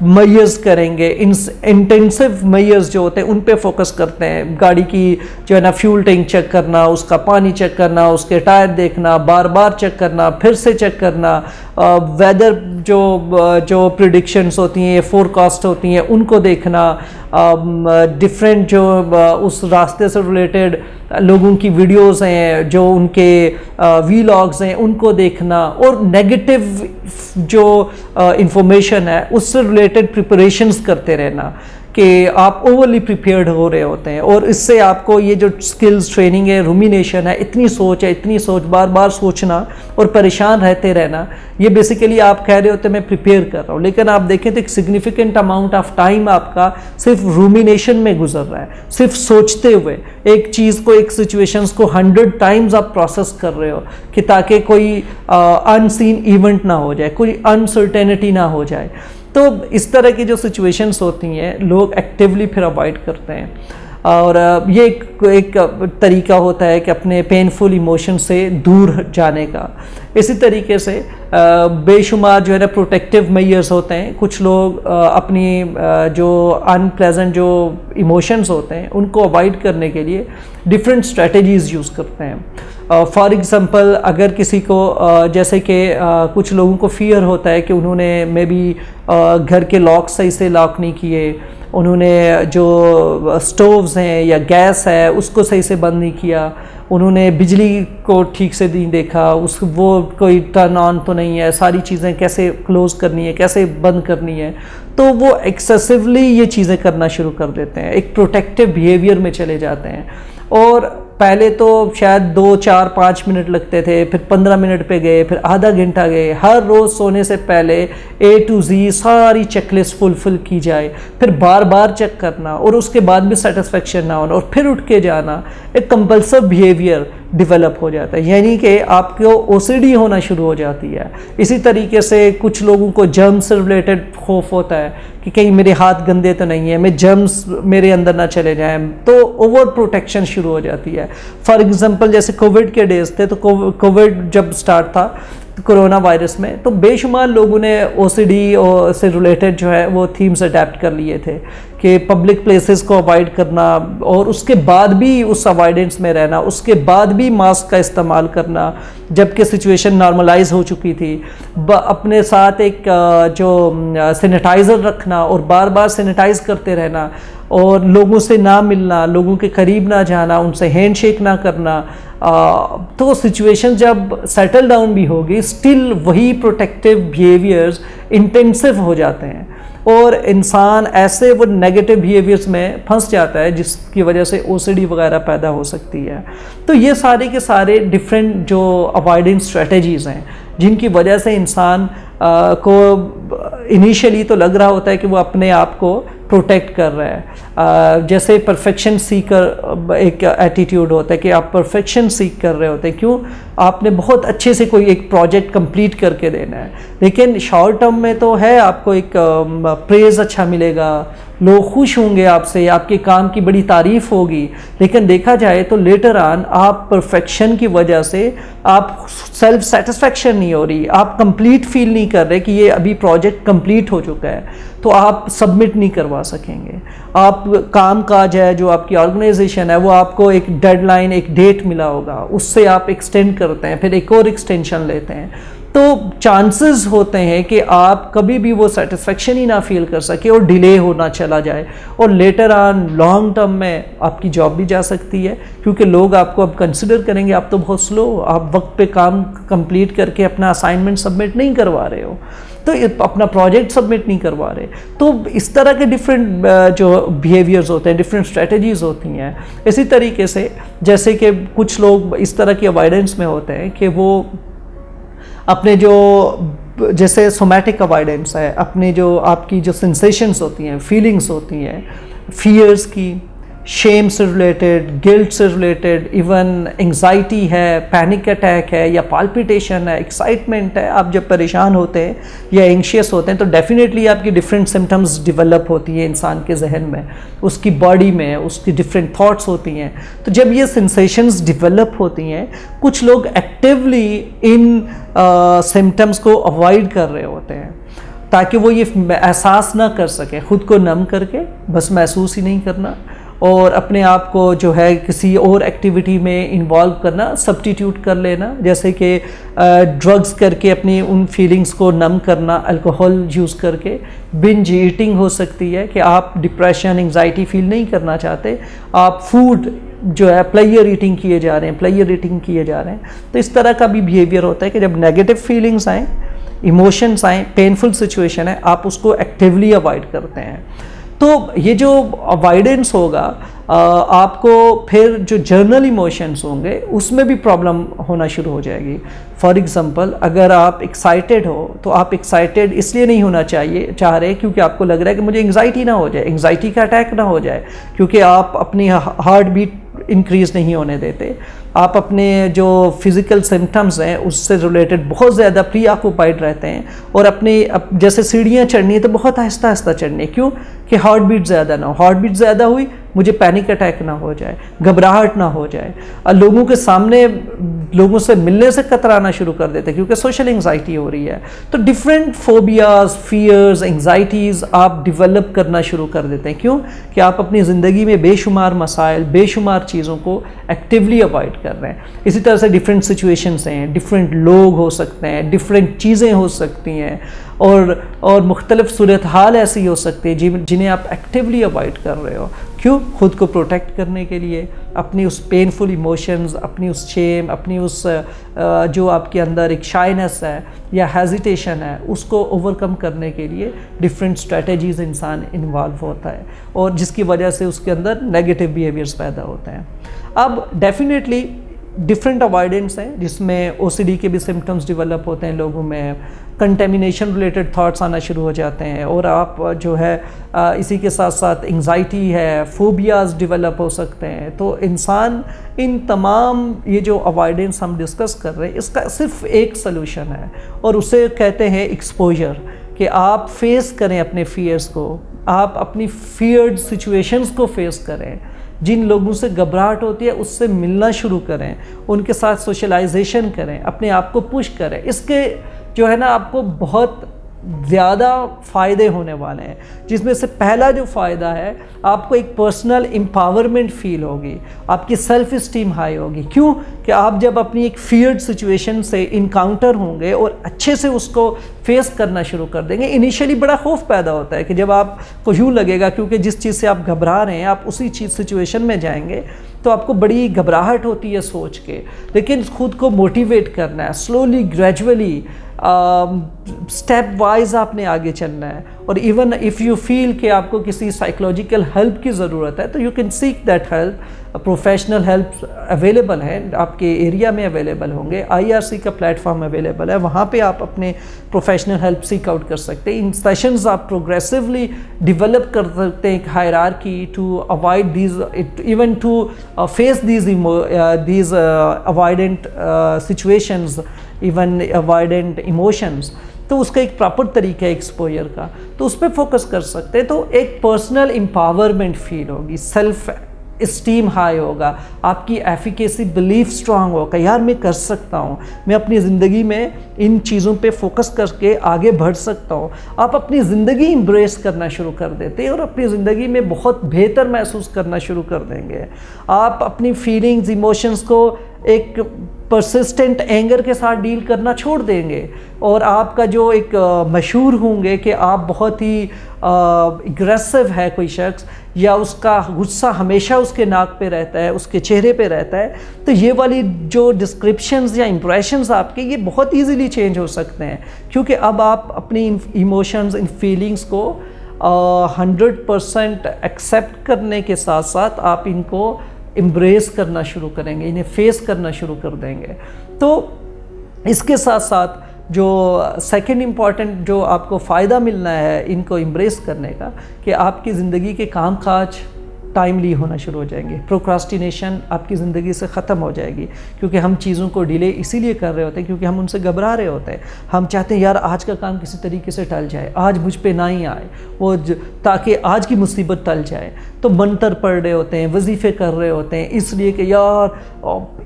Measures کریں گے، انٹینسیو measures جو ہوتے ہیں ان پہ فوکس کرتے ہیں، گاڑی کی جو ہے نا فیول ٹینک چیک کرنا، اس کا پانی چیک کرنا، اس کے ٹائر دیکھنا، بار بار چیک کرنا، پھر سے چیک کرنا، ویدر جو پریڈکشنز ہوتی ہیں، فور کاسٹ ہوتی ہیں ان کو دیکھنا، ڈفرینٹ جو اس راستے سے ریلیٹڈ لوگوں کی ویڈیوز ہیں، جو ان کے وی لاگز ہیں ان کو دیکھنا، اور نیگیٹو جو انفارمیشن ہے اس سے ریلیٹڈ پریپریشنز کرتے رہنا کہ آپ اوورلی پریپیئرڈ ہو رہے ہوتے ہیں. اور اس سے آپ کو یہ جو سکلز ٹریننگ ہے، رومینیشن ہے، اتنی سوچ، بار بار سوچنا اور پریشان رہتے رہنا، یہ بیسیکلی آپ کہہ رہے ہوتے ہیں میں پریپیئر کر رہا ہوں، لیکن آپ دیکھیں تو ایک سگنیفیکنٹ اماؤنٹ آف ٹائم آپ کا صرف رومینیشن میں گزر رہا ہے، صرف سوچتے ہوئے ایک چیز کو، ایک سچویشنز کو 100 ٹائمز آپ پروسیس کر رہے ہو کہ تاکہ کوئی ان سین ایونٹ نہ ہو جائے، کوئی انسرٹینٹی نہ ہو جائے. تو اس طرح کی جو سچویشنز ہوتی ہیں لوگ ایکٹیولی پھر اوائڈ کرتے ہیں، اور یہ ایک طریقہ ہوتا ہے کہ اپنے پینفل ایموشن سے دور جانے کا. اسی طریقے سے بے شمار جو ہے نا پروٹیکٹیو میئرز ہوتے ہیں. کچھ لوگ اپنی جو ان پلیزنٹ جو ایموشنز ہوتے ہیں ان کو اوائڈ کرنے کے لیے ڈفرینٹ اسٹریٹجیز یوز کرتے ہیں. فار ایگزامپل اگر کسی کو جیسے کہ کچھ لوگوں کو فیئر ہوتا ہے کہ انہوں نے مے بی گھر کے لاک صحیح سے لاک نہیں کیے، انہوں نے جو سٹووز ہیں یا گیس ہے اس کو صحیح سے بند نہیں کیا، انہوں نے بجلی کو ٹھیک سے نہیں دیکھا، وہ کوئی ٹرن آن تو نہیں ہے، ساری چیزیں کیسے کلوز کرنی ہے، کیسے بند کرنی ہے، تو وہ ایکسیسولی یہ چیزیں کرنا شروع کر دیتے ہیں، ایک پروٹیکٹیو بیہیویئر میں چلے جاتے ہیں. اور پہلے تو شاید 2 4 5 منٹ لگتے تھے، پھر 15 منٹ پہ گئے، پھر آدھا گھنٹہ گئے. ہر روز سونے سے پہلے A to Z ساری چیک لسٹ فلفل کی جائے، پھر بار بار چیک کرنا، اور اس کے بعد بھی سیٹسفیکشن نہ ہونا، اور پھر اٹھ کے جانا. ایک کمپلسو بیہیویئر ڈیولپ ہو جاتا ہے، یعنی کہ آپ کو OCD ہونا شروع ہو جاتی ہے. اسی طریقے سے کچھ لوگوں کو جرمز سے ریلیٹڈ خوف ہوتا ہے کہ کہیں میرے ہاتھ گندے تو نہیں ہیں، میں جرمز میرے اندر نہ چلے جائیں، تو اوور پروٹیکشن شروع ہو جاتی ہے. فار ایگزامپل جیسے کووڈ کے ڈیز تھے، تو کووڈ جب سٹارٹ تھا کرونا وائرس میں، تو بے شمار لوگوں نے OCD سے ریلیٹڈ جو ہے وہ تھیمز اڈیپٹ کر لیے تھے کہ پبلک پلیسز کو اوائڈ کرنا، اور اس کے بعد بھی اس اوائڈنس میں رہنا، اس کے بعد بھی ماسک کا استعمال کرنا جبکہ سچویشن نارملائز ہو چکی تھی. اپنے ساتھ ایک جو سینیٹائزر رکھنا اور بار بار سینیٹائز کرتے رہنا، اور لوگوں سے نہ ملنا، لوگوں کے قریب نہ جانا، ان سے ہینڈ شیک نہ کرنا. تو سچویشن جب سیٹل ڈاؤن بھی ہوگی، اسٹل وہی پروٹیکٹیو بیہیویئرز انٹینسیو ہو جاتے ہیں، اور انسان ایسے وہ نیگیٹو بیہیویئرز میں پھنس جاتا ہے جس کی وجہ سے OCD وغیرہ پیدا ہو سکتی ہے. تو یہ سارے کے سارے ڈفرینٹ جو اوائڈنس اسٹریٹجیز ہیں جن کی وجہ سے انسان کو انیشلی تو لگ رہا ہوتا ہے کہ وہ اپنے آپ کو پروٹیکٹ کر رہا ہے. جیسے پرفیکشن سیکر ایک ایٹیٹیوڈ ہوتا ہے کہ آپ پرفیکشن سیک کر رہے ہوتے ہیں. کیوں؟ آپ نے بہت اچھے سے کوئی ایک پروجیکٹ کمپلیٹ کر کے دینا ہے، لیکن شارٹ ٹرم میں تو ہے آپ کو ایک پریز اچھا ملے گا، لوگ خوش ہوں گے آپ سے، آپ کے کام کی بڑی تعریف ہوگی، لیکن دیکھا جائے تو لیٹر آن آپ پرفیکشن کی وجہ سے آپ سیلف سیٹسفیکشن نہیں ہو رہی، آپ کمپلیٹ فیل نہیں کر رہے کہ یہ ابھی پروجیکٹ کمپلیٹ ہو چکا ہے، تو آپ سبمٹ نہیں کروا سکیں گے. آپ کام کاج ہے جو آپ کی آرگنائزیشن ہے، وہ آپ کو ایک ڈیڈ لائن، ایک ڈیٹ ملا ہوگا، اس سے آپ ایکسٹینڈ کرتے ہیں، پھر ایک اور ایکسٹینشن لیتے ہیں، تو چانسز ہوتے ہیں کہ آپ کبھی بھی وہ سیٹسفیکشن ہی نہ فیل کر سکے اور ڈیلے ہونا چلا جائے، اور لیٹر آن لانگ ٹرم میں آپ کی جاب بھی جا سکتی ہے، کیونکہ لوگ آپ کو اب کنسیڈر کریں گے آپ تو بہت سلو، آپ وقت پہ کام کمپلیٹ کر کے اپنا اسائنمنٹ سبمٹ نہیں کروا رہے ہو، تو اپنا پروجیکٹ سبمٹ نہیں کروا رہے. تو اس طرح کے ڈفرینٹ جو بیہیویئرز ہوتے ہیں، ڈفرینٹ اسٹریٹجیز ہوتی ہیں. اسی طریقے سے جیسے کہ کچھ لوگ اس طرح کی اوائڈنس میں ہوتے ہیں کہ وہ اپنے جو جیسے سومیٹک اوائڈنس ہے، اپنے جو آپ کی جو سینسیشنز ہوتی ہیں، فیلنگز ہوتی ہیں، فیئرز کی، شیم سے ریلیٹڈ، گلٹ سے ریلیٹڈ، ایون انگزائٹی ہے، پینک اٹیک ہے، یا پالپیٹیشن ہے، ایکسائٹمنٹ ہے. آپ جب پریشان ہوتے ہیں یا اینکشیس ہوتے ہیں تو ڈیفینیٹلی آپ کی ڈفرینٹ سمٹمز ڈیولپ ہوتی ہیں انسان کے ذہن میں، اس کی باڈی میں، اس کی ڈفرینٹ تھاٹس ہوتی ہیں. تو جب یہ سینسیشنز ڈیولپ ہوتی ہیں، کچھ لوگ ایکٹیولی ان سمٹمز کو اوائڈ کر رہے ہوتے ہیں تاکہ وہ یہ احساس نہ کر سکے، خود کو نم کر کے بس محسوس ہی نہیں کرنا، اور اپنے آپ کو جو ہے کسی اور ایکٹیویٹی میں انوالو کرنا، سبسٹیٹیوٹ کر لینا، جیسے کہ ڈرگز کر کے اپنی ان فیلنگز کو نم کرنا، الکوہول یوز کر کے۔ بنج ایٹنگ ہو سکتی ہے کہ آپ ڈپریشن، انگزائٹی فیل نہیں کرنا چاہتے، آپ فوڈ جو ہے پلیئر ایٹنگ کیے جا رہے ہیں، تو اس طرح کا بھی بیہیویئر ہوتا ہے کہ جب نیگیٹو فیلنگز آئیں، ایموشنز آئیں، پینفل سچویشن ہے، آپ اس کو ایکٹیولی اوائڈ کرتے ہیں۔ تو یہ جو اوائیڈنس ہوگا، آپ کو پھر جو جرنل ایموشنز ہوں گے اس میں بھی پرابلم ہونا شروع ہو جائے گی۔ فار ایگزامپل، اگر آپ ایکسائٹیڈ ہو تو آپ ایکسائٹیڈ اس لیے نہیں ہونا چاہ رہے کیونکہ آپ کو لگ رہا ہے کہ مجھے انگزائٹی نہ ہو جائے، انگزائٹی کا اٹیک نہ ہو جائے، کیونکہ آپ اپنی ہارٹ بیٹ انکریز نہیں ہونے دیتے، آپ اپنے جو فزیکل سمٹمز ہیں اس سے ریلیٹڈ بہت زیادہ پری آکوپائڈ رہتے ہیں، اور جیسے سیڑھیاں چڑھنی ہے تو بہت آہستہ آہستہ چڑھنی ہے، کیوں کہ ہارٹ بیٹ زیادہ نہ ہو، ہارٹ بیٹ زیادہ ہوئی مجھے پینک اٹیک نہ ہو جائے، گھبراہٹ نہ ہو جائے، لوگوں کے سامنے لوگوں سے ملنے سے کترانا شروع کر دیتے کیونکہ سوشل انگزائٹی ہو رہی ہے۔ تو ڈفرینٹ فوبیاز، فیئرز، انگزائٹیز آپ ڈیولپ کرنا شروع کر دیتے ہیں، کیوں کہ آپ اپنی زندگی میں بے شمار مسائل، بے شمار چیزوں کو ایکٹیولی اوائڈ کر رہے ہیں۔ اسی طرح سے ڈفرینٹ سچویشنز ہیں، ڈفرینٹ لوگ ہو سکتے ہیں، ڈفرینٹ چیزیں ہو سکتی ہیں، اور مختلف صورتحال ایسی ہو سکتی ہے جنہیں آپ ایکٹیولی اوائڈ کر رہے ہو، کیوں؟ خود کو پروٹیکٹ کرنے کے لیے، اپنی اس پینفل ایموشنز، اپنی اس شیم، اپنی اس جو آپ کے اندر ایک شائنس ہے یا ہیزیٹیشن ہے، اس کو اوورکم کرنے کے لیے ڈفرینٹ اسٹریٹجیز انسان انوالو ہوتا ہے، اور جس کی وجہ سے اس کے اندر نیگیٹو بیہیویئرز پیدا ہوتے ہیں۔ اب ڈیفینیٹلی ڈفرینٹ اوائیڈنس ہیں جس میں او سی ڈی کے بھی سمٹمز ڈیولپ ہوتے ہیں لوگوں میں، کنٹیمنیشن ریلیٹڈ تھاٹس آنا شروع ہو جاتے ہیں، اور آپ جو ہے اسی کے ساتھ ساتھ انگزائٹی ہے، فوبیاز ڈیولپ ہو سکتے ہیں۔ تو انسان ان تمام یہ جو اوائیڈنس ہم ڈسکس کر رہے ہیں اس کا صرف ایک سلوشن ہے، اور اسے کہتے ہیں ایکسپوجر، کہ آپ فیس کریں اپنے فیئرز کو، آپ اپنی فیئرڈ سچویشنز کو فیس کریں، جن لوگوں سے گھبراہٹ ہوتی ہے اس سے ملنا شروع کریں، ان کے ساتھ سوشلائزیشن کریں، اپنے آپ کو پش کریں۔ اس کے جو ہے نا آپ کو بہت زیادہ فائدے ہونے والے ہیں، جس میں سے پہلا جو فائدہ ہے، آپ کو ایک پرسنل امپاورمنٹ فیل ہوگی، آپ کی سیلف اسٹیم ہائی ہوگی، کیوں کہ آپ جب اپنی ایک فیئرڈ سچویشن سے انکاؤنٹر ہوں گے اور اچھے سے اس کو فیس کرنا شروع کر دیں گے۔ انیشیلی بڑا خوف پیدا ہوتا ہے کہ جب آپ کو یوں لگے گا، کیونکہ جس چیز سے آپ گھبرا رہے ہیں آپ اسی سچویشن میں جائیں گے تو آپ کو بڑی گھبراہٹ ہوتی ہے سوچ کے، لیکن خود کو موٹیویٹ کرنا ہے، سلولی گریجولی سٹیپ وائز آپ نے آگے چلنا ہے، اور ایون اف یو فیل کہ آپ کو کسی سائیکولوجیکل ہیلپ کی ضرورت ہے تو you can seek that help, professional help available ہے، آپ کے ایریا میں اویلیبل ہوں گے، آئی آر سی کا پلیٹ فارم اویلیبل ہے، وہاں پہ آپ اپنے پروفیشنل ہیلپ سیک آؤٹ کر سکتے ہیں۔ ان سیشنز آپ پروگریسولی ڈیولپ کر سکتے ہیں ایک hierarchy to avoid these, even to face these avoidant situations, even avoidant emotions. تو اس کا ایک پراپر طریقہ ہے ایکسپوجر کا، تو اس پہ فوکس کر سکتے ہیں، تو ایک پرسنل امپاورمنٹ فیل ہوگی، سیلف اسٹیم ہائی ہوگا، آپ کی ایفیکیسی بلیف اسٹرانگ ہوگا، یار میں کر سکتا ہوں، میں اپنی زندگی میں ان چیزوں پہ فوکس کر کے آگے بڑھ سکتا ہوں۔ آپ اپنی زندگی امبریس کرنا شروع کر دیتے ہیں اور اپنی زندگی میں بہت بہتر محسوس کرنا شروع کر دیں گے۔ آپ اپنی فیلنگز، ایموشنز کو ایک پرسسٹنٹ اینگر کے ساتھ ڈیل کرنا چھوڑ دیں گے، اور آپ کا جو ایک مشہور ہوں گے کہ آپ بہت ہی اگریسو ہے کوئی شخص، یا اس کا غصہ ہمیشہ اس کے ناک پہ رہتا ہے، اس کے چہرے پہ رہتا ہے، تو یہ والی جو ڈسکرپشنز یا امپریشنز آپ کے یہ بہت ایزیلی چینج ہو سکتے ہیں، کیونکہ اب آپ اپنی ایموشنز، ان فیلنگز کو 100% ایکسیپٹ کرنے کے ساتھ ساتھ آپ ان کو امبریس کرنا شروع کریں گے، انہیں فیس کرنا شروع کر دیں گے۔ تو اس کے ساتھ ساتھ جو سیکنڈ امپورٹنٹ جو آپ کو فائدہ ملنا ہے ان کو امبریس کرنے کا، کہ آپ کی زندگی کے کام کاج ٹائملی ہونا شروع ہو جائیں گے، پروکراسٹینیشن آپ کی زندگی سے ختم ہو جائے گی، کیونکہ ہم چیزوں کو ڈیلے اسی لیے کر رہے ہوتے ہیں کیونکہ ہم ان سے گھبرا رہے ہوتے ہیں، ہم چاہتے ہیں یار آج کا کام کسی طریقے سے ٹل جائے، آج مجھ پہ نہ ہی آئے وہ، تاکہ آج کی مصیبت ٹل جائے، تو منتر پڑھ رہے ہوتے ہیں، وظیفے کر رہے ہوتے ہیں، اس لیے کہ یار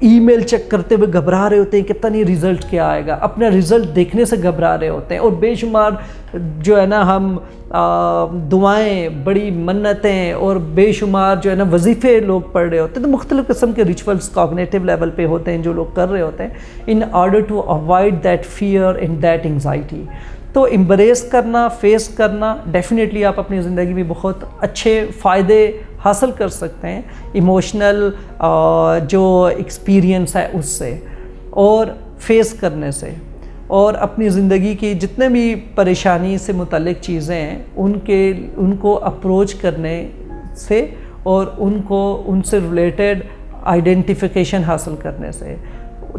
ای میل چیک کرتے ہوئے گھبرا رہے ہوتے ہیں کہ پتہ نہیں رزلٹ کیا آئے گا، اپنا رزلٹ دیکھنے سے گھبرا رہے ہوتے ہیں، اور بے شمار جو ہے نا ہم دعائیں، بڑی منتیں اور بے شمار جو ہے نا وظیفے لوگ پڑھ رہے ہوتے ہیں، تو مختلف قسم کے ریچولز کاگنیٹیو لیول پہ ہوتے ہیں جو لوگ کر رہے ہوتے ہیں in order to avoid that fear and that anxiety. تو امبریس کرنا، فیس کرنا، ڈیفینیٹلی آپ اپنی زندگی میں بہت اچھے فائدے حاصل کر سکتے ہیں ایموشنل جو ایکسپیرینس ہے اس سے، اور فیس کرنے سے، اور اپنی زندگی کی جتنے بھی پریشانی سے متعلق چیزیں ہیں ان کو اپروچ کرنے سے، اور ان سے ریلیٹڈ آئیڈینٹیفیکیشن حاصل کرنے سے.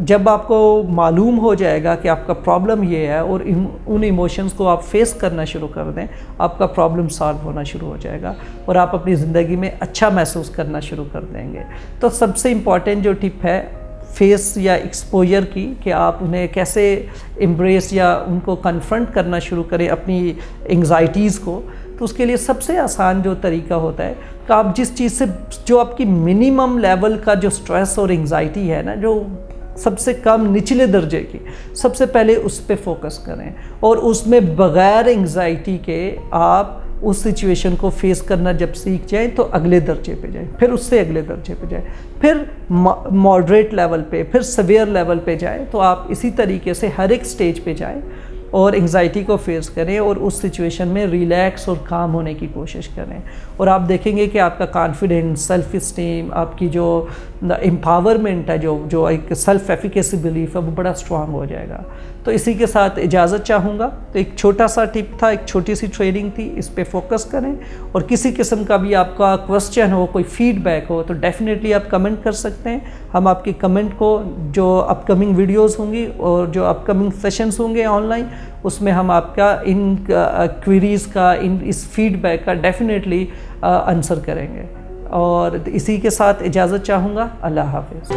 جب آپ کو معلوم ہو جائے گا کہ آپ کا پرابلم یہ ہے اور ان ایموشنز کو آپ فیس کرنا شروع کر دیں، آپ کا پرابلم سالو ہونا شروع ہو جائے گا اور آپ اپنی زندگی میں اچھا محسوس کرنا شروع کر دیں گے. تو سب سے امپورٹنٹ جو ٹپ ہے فیس یا ایکسپوجر کی، کہ آپ انہیں کیسے امبریس یا ان کو کنفرنٹ کرنا شروع کریں اپنی انگزائٹیز کو. تو اس کے لیے سب سے آسان جو طریقہ ہوتا ہے کہ آپ جس چیز سے جو آپ کی منیمم لیول کا جو سٹریس اور انگزائٹی ہے نا، جو سب سے کم نچلے درجے کی، سب سے پہلے اس پہ فوکس کریں، اور اس میں بغیر انگزائٹی کے آپ اس سچویشن کو فیس کرنا جب سیکھ جائیں تو اگلے درجے پہ جائیں، پھر اس سے اگلے درجے پہ جائیں، پھر ماڈریٹ لیول پہ، پھر سیویئر لیول پہ جائیں. تو آپ اسی طریقے سے ہر ایک سٹیج پہ جائیں اور انگزائٹی کو فیس کریں اور اس سچویشن میں ریلیکس اور کام ہونے کی کوشش کریں. اور آپ دیکھیں گے کہ آپ کا کانفیڈنس، سیلف اسٹیم، آپ کی جو امپاورمنٹ ہے، جو ایک سیلف ایفیکیسی بلیف ہے، وہ بڑا اسٹرانگ ہو جائے گا. تو اسی کے ساتھ اجازت چاہوں گا. تو ایک چھوٹا سا ٹپ تھا، ایک چھوٹی سی ٹریننگ تھی، اس پہ فوکس کریں. اور کسی قسم کا بھی آپ کا کوسچن ہو، کوئی فیڈ بیک ہو، تو ڈیفینیٹلی آپ کمنٹ کر سکتے ہیں. ہم آپ کی کمنٹ کو، جو اپ کمنگ ویڈیوز ہوں گی اور جو اپ کمنگ سیشنز ہوں گے آن لائن، اس میں ہم آپ کا ان کوئریز کا، اس فیڈ بیک کا ڈیفینیٹلی آنسر کریں گے. اور اسی کے ساتھ اجازت چاہوں گا. اللہ حافظ.